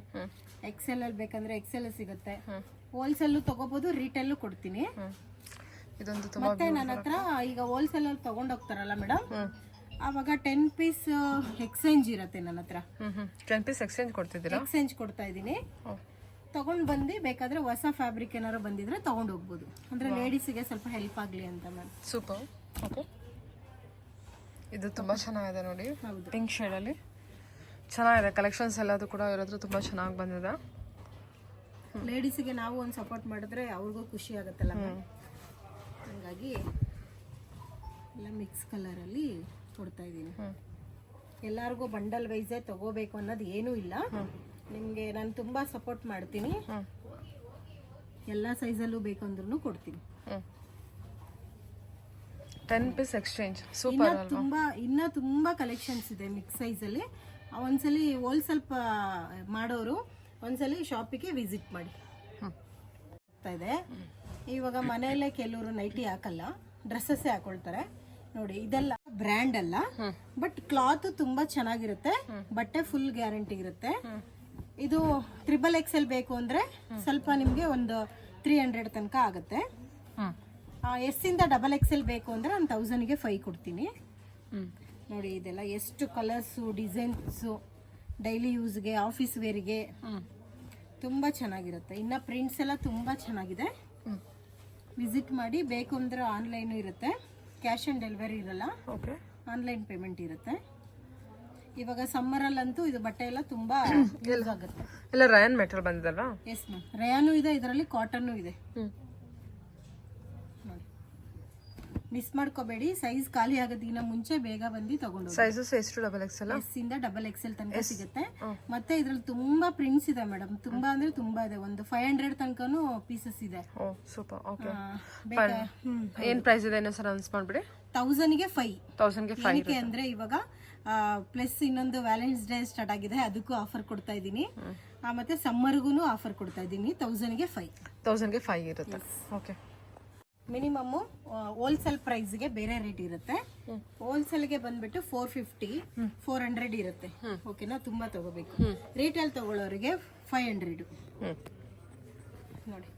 XL ಅಲ್ಲಿ ಬೇಕಂದ್ರೆ XL ಸಿಗುತ್ತೆ. ಹೋಲ್ಸೇಲ್ ತಗೋಬಹುದು, ರಿಟೇಲ್ ಕೊಡ್ತೀನಿ. ಇದೊಂದು ತುಂಬಾ ಮತ್ತೆ ನನ್ನ ಹತ್ರ ಈಗ ಹೋಲ್ಸೇಲ್ ಅಲ್ಲಿ ತಗೊಂಡೋಗ್ತಾರಲ್ಲ ಮೇಡಮ್, ಆವಾಗ 10 ಪೀಸ್ ಎಕ್ಸ್ಚೇಂಜ್ ಇರುತ್ತೆ ನನ್ನ ಹತ್ರ. 10 ಪೀಸ್ ಎಕ್ಸ್ಚೇಂಜ್ ಕೊಡ್ತಿದ್ದೀರಾ? ಎಕ್ಸ್ಚೇಂಜ್ ಕೊಡ್ತಾ ಇದ್ದೀನಿ. ತಗೊಂಡ್ ಬಂದು ಬೇಕಾದ್ರೆ ಹೊಸ ಫ್ಯಾಬ್ರಿಕ್ ಏನಾದ್ರು ಬಂದಿದ್ರೆ ತಗೊಂಡು ಹೋಗ್ಬೋದು, ಅಂದ್ರೆ ಲೇಡೀಸಿಗೆ ಸ್ವಲ್ಪ ಹೆಲ್ಪ್ ಆಗಲಿ ಅಂತ ಮ್ಯಾಮ್. ಸೂಪರ್. ಓಕೆ, ಇದು ತುಂಬ ಚೆನ್ನಾಗಿದೆ ನೋಡಿ, ಪಿಂಕ್ ಶೇಡಲ್ಲಿ ಚೆನ್ನಾಗಿದೆ. ಕಲೆಕ್ಷನ್ಸ್ ಎಲ್ಲದು ಕೂಡ ಇರೋದು ತುಂಬ ಚೆನ್ನಾಗಿ ಬಂದಿದೆ. ಲೇಡೀಸಿಗೆ ನಾವು ಒಂದು ಸಪೋರ್ಟ್ ಮಾಡಿದ್ರೆ ಅವ್ರಿಗೂ ಖುಷಿ ಆಗುತ್ತಲ್ಲ ಮ್ಯಾಮ್, ಹಾಗಾಗಿ ಎಲ್ಲ ಮಿಕ್ಸ್ ಕಲರಲ್ಲಿ ಕೊಡ್ತಾ ಇದ್ದೀನಿ. ಎಲ್ಲರಿಗೂ ಬಂಡಲ್ ವೈಸೇ ತಗೋಬೇಕು ಅನ್ನೋದು ಏನೂ ಇಲ್ಲ, ನಿಮಗೆ ನಾನು ತುಂಬ ಸಪೋರ್ಟ್ ಮಾಡ್ತೀನಿ. ಎಲ್ಲ ಸೈಜಲ್ಲೂ ಬೇಕಂದ್ರೂ ಕೊಡ್ತೀನಿ. 10 ಪೀಸ್ ಎಕ್ಸ್ಚೇಂಜ್ ಸೂಪರ್ ಅಲ್ವಾ? ಇನ್ನ ತುಂಬಾ ಕಲೆಕ್ಷನ್ಸ್ ಇದೆ ಮಿಕ್ಸ್ ಸೈಜಲ್ಲಿ. ಒಂದ್ಸಲಿ ಹೋಲ್ಸೇಲ್ ಮಾಡೋರು ಒಂದ್ಸಲಿ ಶಾಪಿಗೆ ವಿಸಿಟ್ ಮಾಡಿ. ಇದೆ ಇವಾಗ ಮನೆಯಲ್ಲೇ ಕೆಲವರು ನೈಟಿ ಹಾಕಲ್ಲ, ಡ್ರೆಸ್ಸಸ್ಸೇ ಹಾಕೊಳ್ತಾರೆ ನೋಡಿ. ಇದೆಲ್ಲ ಬ್ರ್ಯಾಂಡ್ ಅಲ್ಲ, ಬಟ್ ಕ್ಲಾತ್ ತುಂಬಾ ಚೆನ್ನಾಗಿರುತ್ತೆ, ಬಟ್ಟೆ ಫುಲ್ ಗ್ಯಾರಂಟಿ ಇರುತ್ತೆ. ಇದು XXL ಬೇಕು ಅಂದ್ರೆ ಸ್ವಲ್ಪ ನಿಮ್ಗೆ ಒಂದು 300 ತನಕ ಆಗುತ್ತೆ. S ಇಂದ XXL ಬೇಕು ಅಂದ್ರೆ ನಾನು 1000ಗೆ 5 ಕೊಡ್ತೀನಿ ನೋಡಿ. ಇದೆಲ್ಲ ಎಷ್ಟು ಕಲರ್ಸು, ಡಿಸೈನ್ಸು, ಡೈಲಿ ಯೂಸ್ಗೆ, ಆಫೀಸ್ ವೇರ್ಗೆ ತುಂಬ ಚೆನ್ನಾಗಿರುತ್ತೆ. ಇನ್ನು ಪ್ರಿಂಟ್ಸ್ ಎಲ್ಲ ತುಂಬ ಚೆನ್ನಾಗಿದೆ, ವಿಸಿಟ್ ಮಾಡಿ. ಬೇಕು ಅಂದ್ರೆ ಆನ್ಲೈನ್ ಇರುತ್ತೆ, ಕ್ಯಾಶ್ ಆನ್ ಡೆಲಿವರಿ ಇರಲ್ಲ, ಆನ್ಲೈನ್ ಪೇಮೆಂಟ್ ಇರುತ್ತೆ. ಇವಾಗ ಸಮ್ಮರಲ್ಲಂತೂ ಇದು ಬಟ್ಟೆ ಎಲ್ಲ ತುಂಬಾ ಯೂಸ್ ಆಗುತ್ತೆ. ಎಲ್ಲ ರಯಾನ್ ಮೆಟೀರಿಯಲ್ ಬಂದಿದಲ್ಲ? ಎಸ್ ಮ್ಯಾಮ್, ರಯಾನು ಇದೆ, ಇದರಲ್ಲಿ ಕಾಟನ್ನು ಇದೆ. ಮಿಸ್ ಮಾಡ್ಕೋಬೇಡಿ, ಸೈಜ್ ಖಾಲಿ ಆಗೋದಿನ ಮುಂಚೆ ಬೇಗ ಬಂದು ತಗೊಂಡು. ಸೈಜಸ್ ಎಷ್ಟು? XXL? S ಇಂದ XXL ತನಕ ಸಿಗುತ್ತೆ. ಮತ್ತೆ ಇದ್ರಲ್ಲಿ ತುಂಬಾ ಪ್ರಿಂಟ್ಸ್ ಇದೆ ಮೇಡಮ್, ತುಂಬಾ ಅಂದ್ರೆ ತುಂಬಾ ಇದೆ. ಒಂದು 500 ತನಕನೂ ಪೀಸಸ್ ಇದೆ. ಓ ಸೂಪರ್. ಓಕೆ, ಏನ್ ಪ್ರೈಸ್ ಇದೆ ಸರ್ ಅನೌನ್ಸ್ ಮಾಡ್ಬಿಡಿ. 1000ಗೆ 5. 1000ಗೆ 5 ಏನಕ್ಕೆ ಅಂದ್ರೆ ಇವಾಗ ಪ್ಲಸ್ ಇನ್ನೊಂದು ವ್ಯಾಲೆಂಟ್ಸ್ ಡೇ ಸ್ಟಾರ್ಟ್ ಆಗಿದೆ, ಅದಕ್ಕೂ ಆಫರ್ ಕೊಡ್ತಾ ಇದ್ದೀನಿ. ಮತ್ತೆ ಸಮ್ಮರ್ಗೂ ಆಫರ್ ಕೊಡ್ತಾ ಇದ್ದೀನಿ. 1000ಗೆ 5. 1000ಗೆ 5 ಇರುತ್ತೆ. ಓಕೆ, ಮಿನಿಮಮ್ ಹೋಲ್ಸೇಲ್ ಪ್ರೈಸ್ಗೆ ಬೇರೆ ರೇಟ್ ಇರುತ್ತೆ. ಹೋಲ್ಸೇಲ್ಗೆ ಬಂದ್ಬಿಟ್ಟು 450, 400 ಇರುತ್ತೆ. ಓಕೆನಾ? ತುಂಬಾ ತಗೋಬೇಕು. ರಿಟೇಲ್ ತಗೊಳ್ಳೋರಿಗೆ 500 ನೋಡಿ.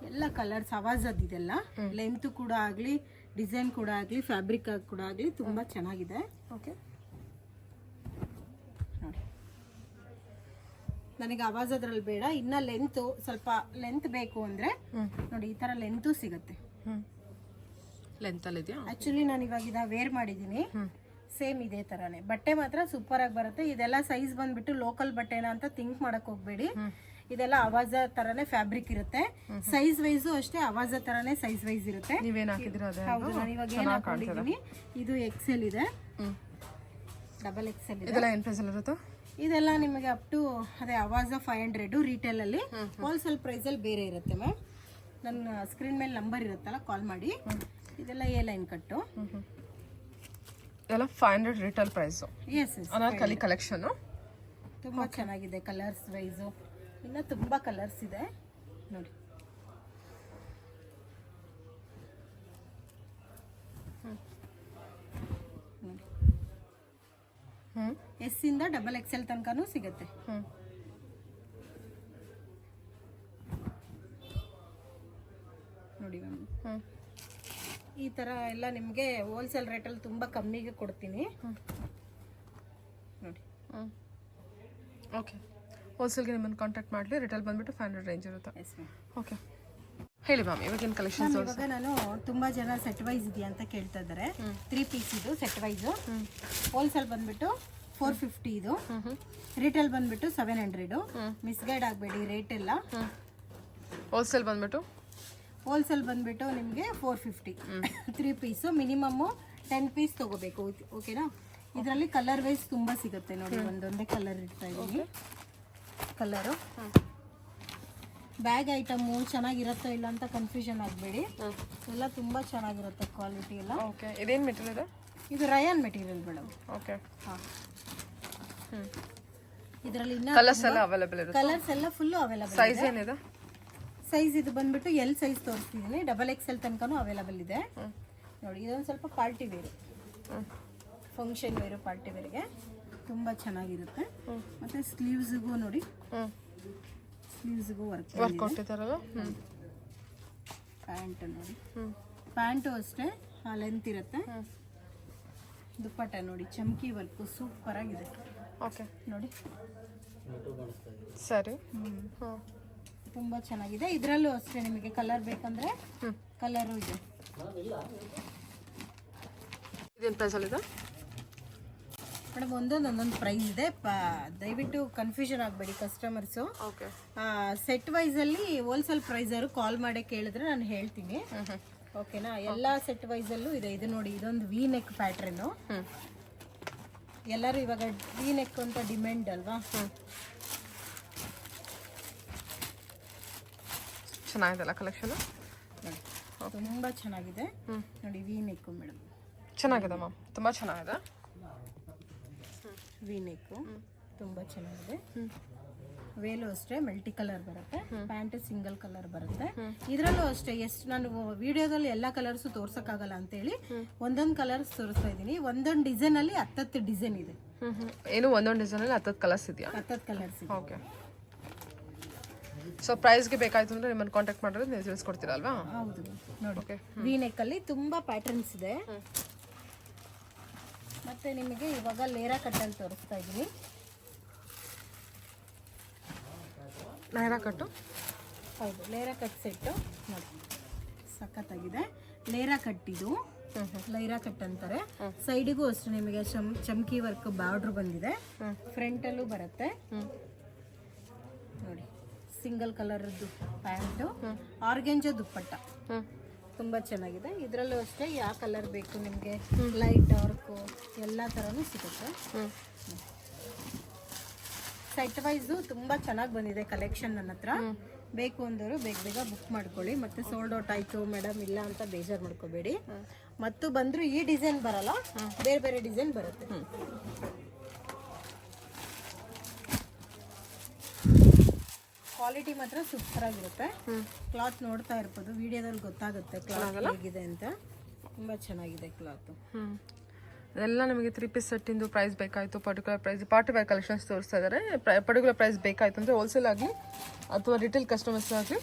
ಎಲ್ಲ ಕಲರ್ಸ್ ಅವಾಜದ್ ಇದೆಲ್ಲ, ಲೆಂತ್ ಕೂಡ ಆಗ್ಲಿ, ಡಿಸೈನ್ ಕೂಡ ಆಗ್ಲಿ, ಫ್ಯಾಬ್ರಿಕ್ ಕೂಡ ಆಗ್ಲಿ ತುಂಬಾ ಚೆನ್ನಾಗಿದೆ. ಓಕೆ ನೋಡಿ, ನನಗೆ ಆವಾಜ್ ಅದ್ರಲ್ಲಿ ಬೇಡ. ಇನ್ನ ಲೆಂತ್ ಸ್ವಲ್ಪ ಲೆಂತ್ ಬೇಕು ಅಂದ್ರೆ ನೋಡಿ, ಈ ತರ ಲೆಂತು ಸಿಗುತ್ತೆ. ಲೆಂತ್ ಅಲ್ಲಿ ಇದೆಯಾ? ಆಕ್ಚುಲಿ ನಾನು ಇವಾಗ ವೇರ್ ಮಾಡಿದೀನಿ, ಸೇಮ್ ಇದೇ ತರಾನೇ. ಬಟ್ಟೆ ಮಾತ್ರ ಸೂಪರ್ ಆಗಿ ಬರುತ್ತೆ. ಇದೆಲ್ಲ ಸೈಜ್ ಬಂದ್ಬಿಟ್ಟು ಲೋಕಲ್ ಬಟ್ಟೆನಾ ಅಂತ ಥಿಂಕ್ ಮಾಡಕ್ ಹೋಗ್ಬೇಡಿ. ಇದೆಲ್ಲ ಅವಾಜ ತರನೇ ಫ್ಯಾಬ್ರಿಕ್ ಇರುತ್ತೆ. ಸೈಜ್ ವೈಸು ಅಷ್ಟೇ ಅವಾಜ ತರನೇ ಸೈಜ್ ವೈಸ್ ಇರುತ್ತೆ. ನೀವೇನು ಹಾಕಿದ್ದೀರಾ ಅದೇ ಹೌದು, ನಾನು ಇವಾಗ ಏನು ಹಾಕೊಂಡಿದ್ದೀನಿ ಇದು ಎಕ್ಸೆಲ್ ಇದೆ, ಡಬಲ್ ಎಕ್ಸೆಲ್ ಇದೆ. ಇದೆಲ್ಲ ಏನು ಪ್ರೈಸಲ್ಲಿ ಇರುತ್ತೋ? ಇದೆಲ್ಲ ನಿಮಗೆ ಅಪ್ ಟು ಅದೇ ಅವಾಜ 500 ರಿಟೇಲಲ್ಲಿ, ಹೋಲ್ಸೇಲ್ ಪ್ರೈಸಲ್ಲಿ ಬೇರೆ ಇರುತ್ತೆ ಮ್ಯಾಮ್. ನನ್ನ ಸ್ಕ್ರೀನ್ ಮೇಲೆ ನಂಬರ್ ಇರುತ್ತಲ್ಲ, ಕಾಲ್ ಮಾಡಿ. ಇದೆಲ್ಲ ಎ ಲೈನ್ ಕಟ್ಟು, ಇದೆಲ್ಲ 500 retail price. Yes yes, anarkali collection ತುಂಬ ಚೆನ್ನಾಗಿದೆ. ಕಲರ್ಸ್ ವೈಸು ಇನ್ನು ತುಂಬ ಕಲರ್ಸ್ ಇದೆ ನೋಡಿ. ಎಸ್ ಇಂದ ಡಬಲ್ ಎಕ್ಸೆಲ್ ತನಕನೂ ಸಿಗುತ್ತೆ. ನೋಡಿ ಮ್ಯಾಮ್, ಈ ತರ ಎಲ್ಲ ನಿಮಗೆ ಹೋಲ್ಸೇಲ್ ರೇಟಲ್ಲಿ ತುಂಬ ಕಮ್ಮಿಗೆ ಕೊಡ್ತೀನಿ ನೋಡಿ. ಓಕೆ, ಹೋಲ್ಸೇಲ್ಗೆ ನಿಮ್ಮನ್ನು ಕಾಂಟ್ಯಾಕ್ಟ್ ಮಾಡಲಿ. ರಿಟೇಲ್ ಬಂದುಬಿಟ್ಟು 500 ರೇಂಜ್ ಇರುತ್ತೆ. Yes ma'am. ಓಕೆ, ಹೇಳಿ ಮ್ಯಾಮ್, ಇವಾಗೇನು ಕಲೆಕ್ಷನ್ಸ್? ಇವಾಗ ನಾನು ತುಂಬ ಜನ ಸೆಟ್ ವೈಸ್ ಇದೆಯಾ ಅಂತ ಕೇಳ್ತಾ ಇದ್ದಾರೆ. 3 ಪೀಸ್ ಇದು ಸೆಟ್ ವೈಸು. ಹೋಲ್ಸೇಲ್ ಬಂದ್ಬಿಟ್ಟು 450 ಇದು, ರಿಟೇಲ್ ಬಂದ್ಬಿಟ್ಟು 700. ಮಿಸ್ಗೈಡ್ ಆಗಬೇಡಿ ರೇಟ್ ಎಲ್ಲ. ಹೋಲ್ಸೇಲ್ ಬಂದ್ಬಿಟ್ಟು ನಿಮಗೆ 450. 3 ಪೀಸು, ಮಿನಿಮಮ್ಮು 10 ಪೀಸ್ ತೊಗೋಬೇಕು. ಓಕೆನಾ? ಇದರಲ್ಲಿ ಕಲರ್ ವೈಸ್ ತುಂಬ ಸಿಗುತ್ತೆ ನೋಡಿ. ಒಂದೊಂದೇ ಕಲರ್ ಇಡ್ತಾ ಇದ್ದೀನಿ. ಕಲರು ಬ್ಯಾಗ್ ಐಟಮು ಚೆನ್ನಾಗಿರುತ್ತೋ ಇಲ್ಲ ಅಂತ ಕನ್ಫ್ಯೂಷನ್ ಆಗಬೇಡಿ. ಎಲ್ಲ ತುಂಬ ಚೆನ್ನಾಗಿರುತ್ತೆ ಕ್ವಾಲಿಟಿ ಎಲ್ಲ. ಓಕೆ, ಇದೇನು ಮೆಟೀರಿಯಲ್ ಇದೆ? ಇದು ರಯಾನ್ ಮೆಟೀರಿಯಲ್ ಮೇಡಮ್. ಓಕೆ, ಹಾಂ. ಇದರಲ್ಲಿ ಇನ್ನ ಕಲರ್ಸ್ ಎಲ್ಲ ಅವೈಲೇಬಲ್ ಇರುತ್ತೆ. ಕಲರ್ಸ್ ಎಲ್ಲ ಫುಲ್ಲು ಅವೈಲೇಬಲ್. ಸೈಜ್ ಏನಿದೆ? ಸೈಜ್ ಇದು ಬಂದ್ಬಿಟ್ಟು ಎಲ್ ಸೈಜ್ ತೋರಿಸ್ತಿದ್ದೀನಿ. ಡಬಲ್ ಎಕ್ಸೆಲ್ ತನಕನೂ ಅವೈಲೇಬಲ್ ಇದೆ ನೋಡಿ. ಇದೊಂದು ಸ್ವಲ್ಪ party wear, function wear, party ವೇರ್ಗೆ ತುಂಬ ಚೆನ್ನಾಗಿರುತ್ತೆ. ಮತ್ತು ಸ್ಲೀವ್ಸ್ಗೂ ನೋಡಿ, ಸ್ಲೀವ್ಸ್ಗೂ ವರ್ಕ್ ಕೊಟ್ಟಿದ್ದಾರಲ್ಲ. ಪ್ಯಾಂಟ್ ನೋಡಿ, ಪ್ಯಾಂಟು ಅಷ್ಟೇ ಲೆಂತ್ ಇರುತ್ತೆ. ದುಪ್ಪಟ್ಟ ನೋಡಿ, ಚಮ್ಕಿ ವರ್ಕು ಸೂಪರ್ ಆಗಿದೆ. ಓಕೆ, ನೋಡಿ ಸರಿ. ತುಂಬ ಚೆನ್ನಾಗಿದೆ. ಇದರಲ್ಲೂ ಅಷ್ಟೇ ನಿಮಗೆ ಕಲರ್ ಬೇಕಂದ್ರೆ ಕಲರು ಇದೆ. ಇದೇನು ಪ್ರೈಸಲ್ಲಿದೆ ಮೇಡಮ್? ಒಂದೊಂದು ಪ್ರೈಸ್ ಇದೆ. ದಯವಿಟ್ಟು ಕನ್ಫ್ಯೂಷನ್ ಆಗಬೇಡಿ ಕಸ್ಟಮರ್ಸು. ಓಕೆ, ಸೆಟ್ ವೈಸಲ್ಲಿ ಹೋಲ್ಸೇಲ್ ಪ್ರೈಸರು ಕಾಲ್ ಮಾಡಿ ಕೇಳಿದ್ರೆ ನಾನು ಹೇಳ್ತೀನಿ. ಓಕೆನಾ? ಎಲ್ಲ ಸೆಟ್ ವೈಸಲ್ಲೂ ಇದೆ. ಇದು ನೋಡಿ, ಇದೊಂದು ವಿ ನೆಕ್ ಪ್ಯಾಟ್ರನ್ನು. ಎಲ್ಲರೂ ಇವಾಗ ವಿ ನೆಕ್ ಅಂತ ಡಿಮ್ಯಾಂಡ್ ಅಲ್ವಾ? ಚೆನ್ನಾಗಿದೆಲ್ಲ ಕಲೆಕ್ಷನ್ ನೋಡಿ, ತುಂಬ ಚೆನ್ನಾಗಿದೆ ನೋಡಿ. ವಿ ನೆಕ್ಕು ಮೇಡಮ್, ಚೆನ್ನಾಗಿದೆ ಮ್ಯಾಮ್, ತುಂಬ ಚೆನ್ನಾಗಿದೆ. ವಿ ನೆಕ್ಕು ತುಂಬ ಚೆನ್ನಾಗಿದೆ. ವೇಲು ಅಷ್ಟೇ ಮಲ್ಟಿ ಕಲರ್ ಬರುತ್ತೆ. ಪ್ಯಾಂಟ್ ಸಿಂಗಲ್ ಕಲರ್ ಬರುತ್ತೆ. ಇದರಲ್ಲೂ ಅಷ್ಟೇ, ಎಷ್ಟು ನಾನು ವಿಡಿಯೋದಲ್ಲಿ ಎಲ್ಲ ಕಲರ್ಸು ತೋರ್ಸೋಕ್ಕಾಗಲ್ಲ ಅಂತೇಳಿ ಒಂದೊಂದು ಕಲರ್ಸ್ ತೋರಿಸ್ತಾ ಇದ್ದೀನಿ. ಒಂದೊಂದು ಡಿಸೈನಲ್ಲಿ 10 ಡಿಸೈನ್ ಇದೆ. ಏನು ಒಂದೊಂದು ಡಿಸೈನಲ್ಲಿ 10 ಕಲರ್ಸ್ ಇದೆಯಾ? 10 ಕಲರ್ಸ್ ಇದೆ. ಓಕೆ, ಸೊ ಪ್ರೈಸ್ಗೆ ಬೇಕಾಯ್ತು ಅಂದರೆ ನಿಮ್ಮನ್ನು ಕಾಂಟ್ಯಾಕ್ಟ್ ಮಾಡಿದ್ರೆ ನೀವು ತಿಳಿಸ್ಕೊಡ್ತೀರಾ ಅಲ್ವಾ? ಹೌದು ನೋಡಿ. ವಿ ನೆಕ್ಕಲ್ಲಿ ತುಂಬ ಪ್ಯಾಟರ್ನ್ಸ್ ಇದೆ. ಮತ್ತೆ ನಿಮಗೆ ಇವಾಗ ಲೇರಾ ಕಟ್ಟಲ್ಲಿ ತೋರಿಸ್ತಾ ಇದ್ದೀನಿ. ಲೇರಾ ಕಟ್ಟು, ಹೌದು, ಲೇರಾ ಕಟ್ ಸೆಟ್ಟು ನೋಡಿ, ಸಖತ್ತಾಗಿದೆ. ಲೇರಾ ಕಟ್ಟಿದು ಲೈರಾ ಕಟ್ ಅಂತಾರೆ. ಸೈಡಿಗೂ ಅಷ್ಟೇ ನಿಮಗೆ ಚಮ್ಕಿ ವರ್ಕ್ ಬಾರ್ಡ್ರ್ ಬಂದಿದೆ. ಫ್ರಂಟಲ್ಲೂ ಬರುತ್ತೆ ನೋಡಿ. ಸಿಂಗಲ್ ಕಲರ್ದು ಪ್ಯಾಂಟು, ಆರ್ಗೆಂಜ ದುಪ್ಪಟ್ಟ, ತುಂಬ ಚೆನ್ನಾಗಿದೆ. ಇದರಲ್ಲೂ ಅಷ್ಟೇ ಯಾವ ಕಲರ್ ಬೇಕು ನಿಮಗೆ, ಲೈಟ್ ಡಾರ್ಕು ಎಲ್ಲ ಥರನೂ ಸಿಗುತ್ತೆ. ಸೆಟ್ ವೈಸು ತುಂಬ ಚೆನ್ನಾಗಿ ಬಂದಿದೆ ಕಲೆಕ್ಷನ್ ನನ್ನ ಹತ್ರ. ಬೇಕು ಅಂದವರು ಬೇಗ ಬೇಗ ಬುಕ್ ಮಾಡ್ಕೊಳ್ಳಿ. ಮತ್ತೆ ಸೋಲ್ಡ್ ಔಟ್ ಆಯಿತು ಮೇಡಮ್ ಇಲ್ಲ ಅಂತ ಬೇಜಾರು ಮಾಡ್ಕೋಬೇಡಿ. ಮತ್ತು ಬಂದರೂ ಈ ಡಿಸೈನ್ ಬರಲ್ಲ, ಬೇರೆ ಬೇರೆ ಡಿಸೈನ್ ಬರುತ್ತೆ. ಕ್ವಾಲಿಟಿ ಮಾತ್ರ ಸೂಪರ್ ಆಗಿರುತ್ತೆ. ಕ್ಲಾತ್ ನೋಡ್ತಾ ಇರ್ಬೋದು, ವಿಡಿಯೋದಲ್ಲಿ ಗೊತ್ತಾಗುತ್ತೆ ಕ್ಲಾತ್ ಹೇಗಿದೆ ಅಂತ. ತುಂಬ ಚೆನ್ನಾಗಿದೆ ಕ್ಲಾತು. ಎಲ್ಲ ನಿಮಗೆ 3 ಪೀಸ್ ಸೆಟ್ಟಿಂದು ಪ್ರೈಸ್ ಬೇಕಾಯಿತು, particular price party wear collections ತೋರಿಸ್ತಾ ಇದ್ದಾರೆ. ಪರ್ಟಿಕ್ಯುಲರ್ ಪ್ರೈಸ್ ಬೇಕಾಯಿತು ಅಂದರೆ ಹೋಲ್ಸೇಲ್ ಆಗಲಿ ಅಥವಾ ರಿಟೇಲ್ ಕಸ್ಟಮರ್ಸ್ ಆಗಲಿ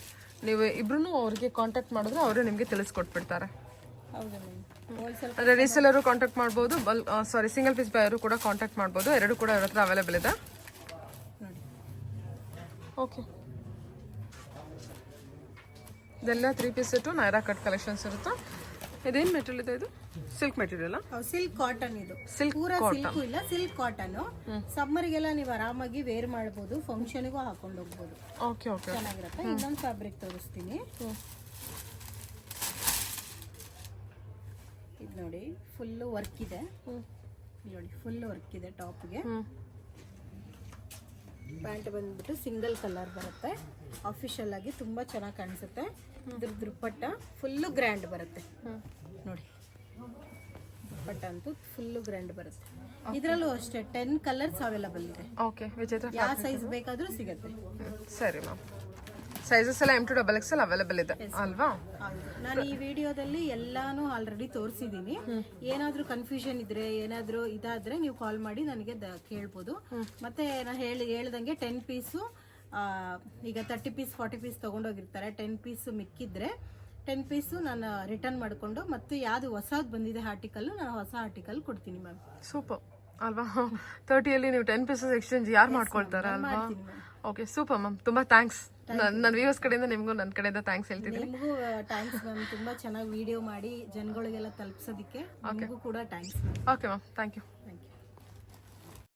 ನೀವು ಇಬ್ಬರೂ ಅವ್ರಿಗೆ ಕಾಂಟ್ಯಾಕ್ಟ್ ಮಾಡಿದ್ರೆ ಅವರೇ ನಿಮಗೆ ತಿಳಿಸ್ಕೊಟ್ಬಿಡ್ತಾರೆ. ಹೌದು ಮ್ಯಾಮ್. ಹೋಲ್ಸೇಲ್ ಅಂದರೆ ರೀಸೇಲರು ಕಾಂಟ್ಯಾಕ್ಟ್ ಮಾಡ್ಬೋದು, ಸಿಂಗಲ್ ಪೀಸ್ ಬಯರು ಕೂಡ ಕಾಂಟ್ಯಾಕ್ಟ್ ಮಾಡ್ಬೋದು. ಎರಡು ಕೂಡ ಅವ್ರ ಹತ್ರ ಅವೈಲೇಬಲ್ ಇದೆ ನೋಡಿ. ಓಕೆ, ಇದೆಲ್ಲ 3 piece set Naira cut collections ಇರುತ್ತೆ. ಇದೇನು ಮೆಟೀರಿಯಲ್ ಇದೆ ಇದು? Silk material? ಸಿಲ್ಕ್ ಕಾಟನ್ ಇದು. Silk ಪೂರಾ ಸಿಲ್ಕ್ ಇಲ್ಲ, ಸಿಲ್ಕ್ ಕಾಟನ್. ಸಮ್ಮರ್ಗೆಲ್ಲ ನೀವು ಆರಾಮಾಗಿ ವೇರ್ ಮಾಡ್ಬೋದು, ಫಂಕ್ಷನ್ಗೂ ಹಾಕೊಂಡು ಹೋಗ್ಬೋದು. Okay okay. ಚೆನ್ನಾಗಿರುತ್ತೆ. ಇನ್ನೊಂದು ಫ್ಯಾಬ್ರಿಕ್ ತೋರಿಸ್ತೀನಿ. ಇದು ನೋಡಿ, ಫುಲ್ ವರ್ಕ್ ಇದೆ ನೋಡಿ, ಫುಲ್ ವರ್ಕ್ ಇದೆ ಟಾಪ್ಗೆ. ಪ್ಯಾಂಟ್ ಬಂದ್ಬಿಟ್ಟು ಸಿಂಗಲ್ ಕಲರ್ ಬರುತ್ತೆ. ಅಫಿಷಿಯಲ್ ಆಗಿ ತುಂಬಾ ಚೆನ್ನಾಗಿ ಕಾಣಿಸುತ್ತೆ. ಇದ್ರ ದುಪ್ಪಟ್ಟ ಫುಲ್ಲು ಗ್ರ್ಯಾಂಡ್ ಬರುತ್ತೆ ನೋಡಿ. ದುಪ್ಪಟ್ಟ ಅಂತೂ ಫುಲ್ಲು ಗ್ರ್ಯಾಂಡ್ ಬರುತ್ತೆ. ಇದರಲ್ಲೂ ಅಷ್ಟೇ 10 ಕಲರ್ಸ್ ಅವೈಲಬಲ್ ಇದೆ. ಓಕೆ. ವಿಜೇತ ಯಾವ ಸೈಜ್ ಬೇಕಾದರೂ ಸಿಗುತ್ತೆ. ಸರಿ ಮ್ಯಾಮ್. ಸೈಜಸ್ ಎಲ್ಲ M2 XXL ಅವೈಲೇಬಲ್ ಇದೆ ಅಲ್ವಾ? ಹೌದು. ನಾನು ಈ ವಿಡಿಯೋದಲ್ಲಿ ಎಲ್ಲಾನು ಆಲ್ರೆಡಿ ತೋರಿಸಿದ್ದೀನಿ. ಏನಾದರೂ ಕನ್ಫ್ಯೂಷನ್ ಇದ್ರೆ, ಏನಾದರೂ ಇದಾದ್ರೆ ನೀವು ಕಾಲ್ ಮಾಡಿ ನನಗೆ ಕೇಳ್ಬೋದು. ಮತ್ತೆ ನಾನು ಹೇಳ್ದಂಗೆ 10 ಪೀಸು, ಈಗ 30 ಪೀಸ್ 40 ಪೀಸ್ ತೊಗೊಂಡೋಗಿರ್ತಾರೆ. 10 ಪೀಸ್ ಮಿಕ್ಕಿದ್ರೆ 10 ಪೀಸು ನಾನು ರಿಟರ್ನ್ ಮಾಡಿಕೊಂಡು ಮತ್ತೆ ಯಾವುದು ಹೊಸದು ಬಂದಿದೆ ಆರ್ಟಿಕಲ್, ನಾನು ಹೊಸ ಆರ್ಟಿಕಲ್ ಕೊಡ್ತೀನಿ ಮ್ಯಾಮ್. ಸೂಪರ್ ಅಲ್ವಾ? 30ಯಲ್ಲಿ ನೀವು 10 ಪೀಸಸ್ ಎಕ್ಸ್ಚೇಂಜ್ ಯಾರು ಮಾಡ್ಕೊಳ್ತಾರೆ ಅಲ್ವಾ? Okay, super ma'am. ತುಂಬಾ ಥ್ಯಾಂಕ್ಸ್. ನನ್ನ ವ್ಯೂವರ್ಸ್ ಕಡೆಯಿಂದ ನಿಮಗೂ ನನ್ನ ಕಡೆಯಿಂದ ಥ್ಯಾಂಕ್ಸ್ ಹೇಳ್ತಿದ್ದೀನಿ. ನಿಮಗೂ ಥ್ಯಾಂಕ್ಸ್ ಮ್ಯಾಮ್. ತುಂಬ ಚೆನ್ನಾಗಿ ವಿಡಿಯೋ ಮಾಡಿ ಜನಗಳಿಗೆಲ್ಲ ತಲುಪಿಸೋದಕ್ಕೆ ನಿಮಗೂ ಕೂಡ thanks. Okay ma'am, thank you.